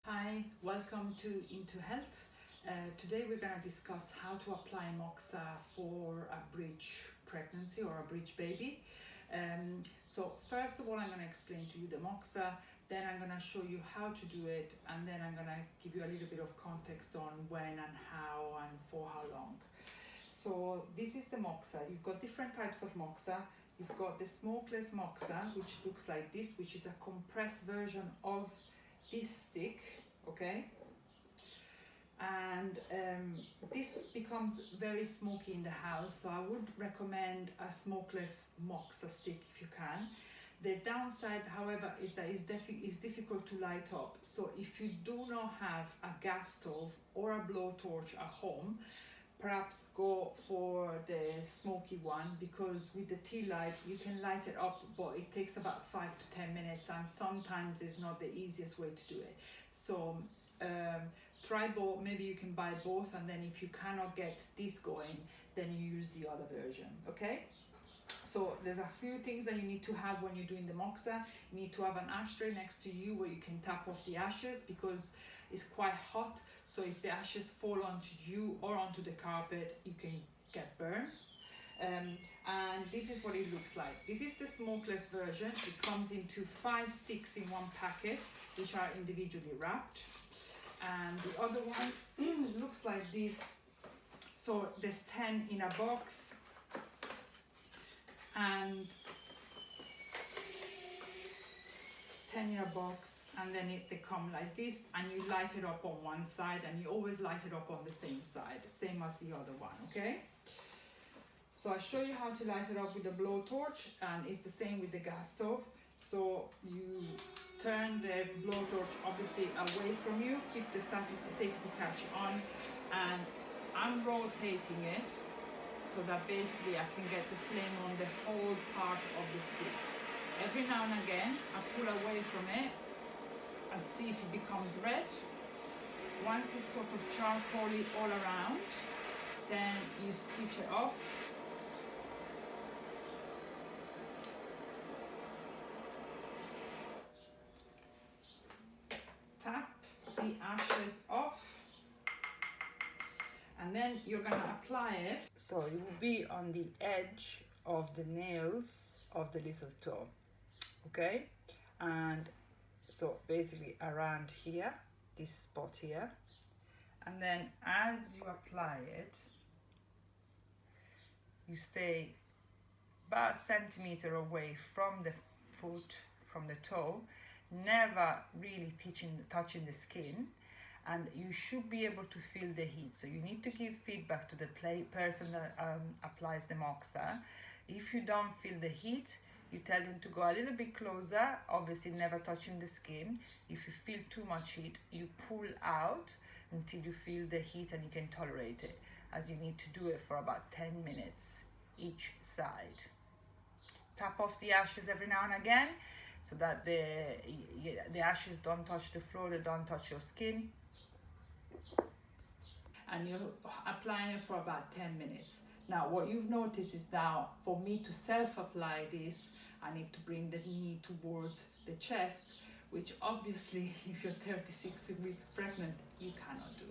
Hi, welcome to Into Health. Today we're going to discuss how to apply moxa for a breech pregnancy or a breech baby. So first of all, I'm going to explain to you the moxa, then I'm going to show you how to do it, and then I'm going to give you a little bit of context on when and how and for how long. So this is the moxa. You've got different types of moxa. You've got the smokeless moxa, which looks like this, which is a compressed version of this stick, okay? And this becomes very smoky in the house, so I would recommend a smokeless moxa stick if you can. The downside, however, is that it's difficult to light up. So if you do not have a gas stove or a blowtorch at home, perhaps go for the smoky one, because with the tea light you can light it up, but it takes about 5 to 10 minutes and sometimes it's not the easiest way to do it. So try both. Maybe you can buy both, and then if you cannot get this going, then you use the other version, okay? So there's a few things that you need to have when you're doing the moxa. You need to have an ashtray next to you where you can tap off the ashes, because it's quite hot. So if the ashes fall onto you or onto the carpet, you can get burns. And this is what it looks like. This is the smokeless version. It comes into 5 sticks in one packet, which are individually wrapped. And the other ones looks like this. So there's 10 in a box, and 10 in a box, and then they come like this, and you light it up on one side, and you always light it up on the same side, same as the other one, okay? So I show you how to light it up with a blowtorch, and it's the same with the gas stove. So you turn the blowtorch obviously away from you, keep the safety catch on, and I'm rotating it so that basically I can get the flame on the whole part of the stick. Every now and again I pull away from it and see if it becomes red. Once it's sort of charcoaly all around, then you switch it off. Tap the ashes off, and then you're going to apply it. So it will be on the edge of the nails of the little toe, okay? And so basically around here, this spot here. And then as you apply it, you stay about a centimeter away from the foot, from the toe, never really touching the skin, and you should be able to feel the heat. So you need to give feedback to the person that applies the moxa. If you don't feel the heat, you tell them to go a little bit closer, obviously never touching the skin. If you feel too much heat, you pull out until you feel the heat and you can tolerate it, as you need to do it for about 10 minutes each side. Tap off the ashes every now and again, so that the ashes don't touch the floor, they don't touch your skin. And you're applying it for about 10 minutes. Now what you've noticed is now, for me to self-apply this, I need to bring the knee towards the chest, which obviously if you're 36 weeks pregnant, you cannot do.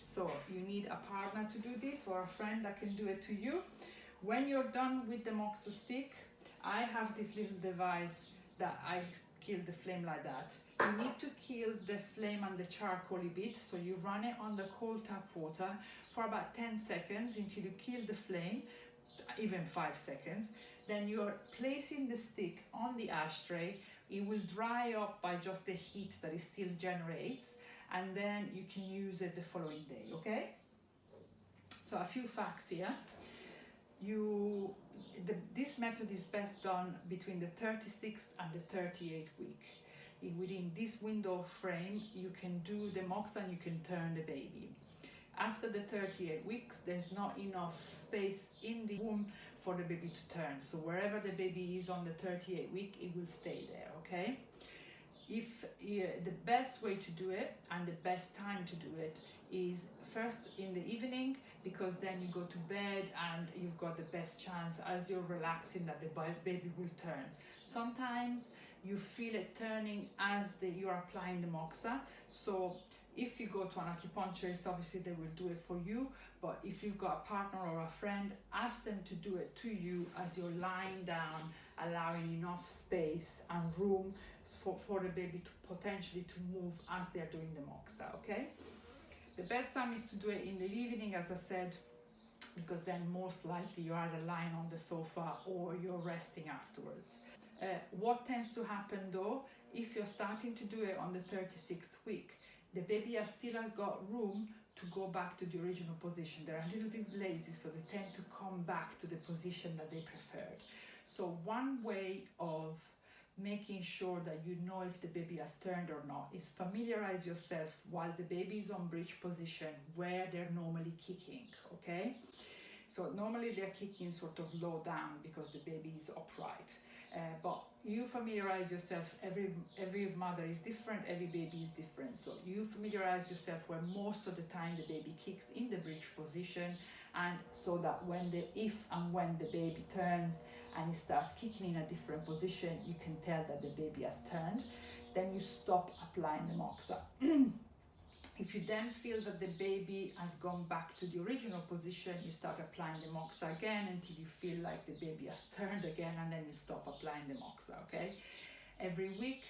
So you need a partner to do this, or a friend that can do it to you. When you're done with the moxa stick, I have this little device that I kill the flame like that. You need to kill the flame and the charcoaly bit, so you run it on the cold tap water for about 10 seconds until you kill the flame, even 5 seconds. Then you're placing the stick on the ashtray. It will dry up by just the heat that it still generates, and then you can use it the following day, okay? So a few facts here. This method is best done between the 36th and the 38th week. Within this window frame, you can do the moxa and you can turn the baby. After the 38 weeks, there's not enough space in the womb for the baby to turn. So wherever the baby is on the 38th week, it will stay there, okay? The best way to do it and the best time to do it is first in the evening, because then you go to bed and you've got the best chance as you're relaxing that the baby will turn. Sometimes you feel it turning as you're applying the moxa. So if you go to an acupuncturist, obviously they will do it for you, but if you've got a partner or a friend, ask them to do it to you as you're lying down, allowing enough space and room for the baby to potentially to move as they're doing the moxa, okay? The best time is to do it in the evening, as I said, because then most likely you're either lying on the sofa or you're resting afterwards. What tends to happen though, if you're starting to do it on the 36th week, the baby has still got room to go back to the original position. They're a little bit lazy, so they tend to come back to the position that they preferred. So one way of making sure that you know if the baby has turned or not is familiarize yourself while the baby is on breech position where they're normally kicking, okay? So normally they're kicking sort of low down because the baby is upright. But you familiarize yourself, every mother is different, every baby is different. So you familiarize yourself where most of the time the baby kicks in the breech position, and so that if and when the baby turns and it starts kicking in a different position, you can tell that the baby has turned. Then you stop applying the moxa. If you then feel that the baby has gone back to the original position, you start applying the moxa again until you feel like the baby has turned again, and then you stop applying the moxa, okay? Every week,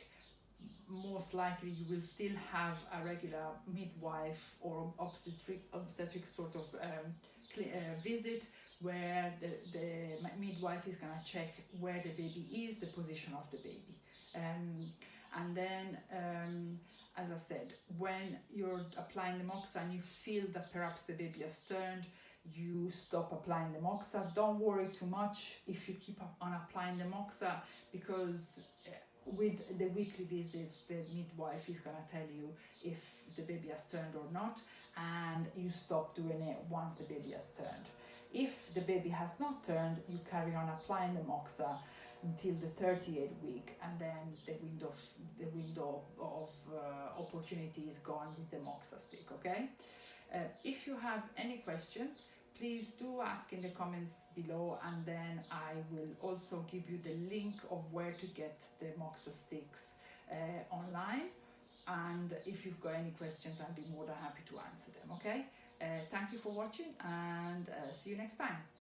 most likely you will still have a regular midwife or obstetric sort of visit where the midwife is going to check where the baby is, the position of the baby. And then, as I said, when you're applying the moxa and you feel that perhaps the baby has turned, you stop applying the moxa. Don't worry too much if you keep on applying the moxa, because with the weekly visits, the midwife is going to tell you if the baby has turned or not, and you stop doing it once the baby has turned. If the baby has not turned, you carry on applying the moxa until the 38th week, and then the window of opportunity is gone with the moxa stick, okay? If you have any questions, please do ask in the comments below, and then I will also give you the link of where to get the moxa sticks online. And if you've got any questions, I'll be more than happy to answer them, okay? Thank you for watching, and see you next time.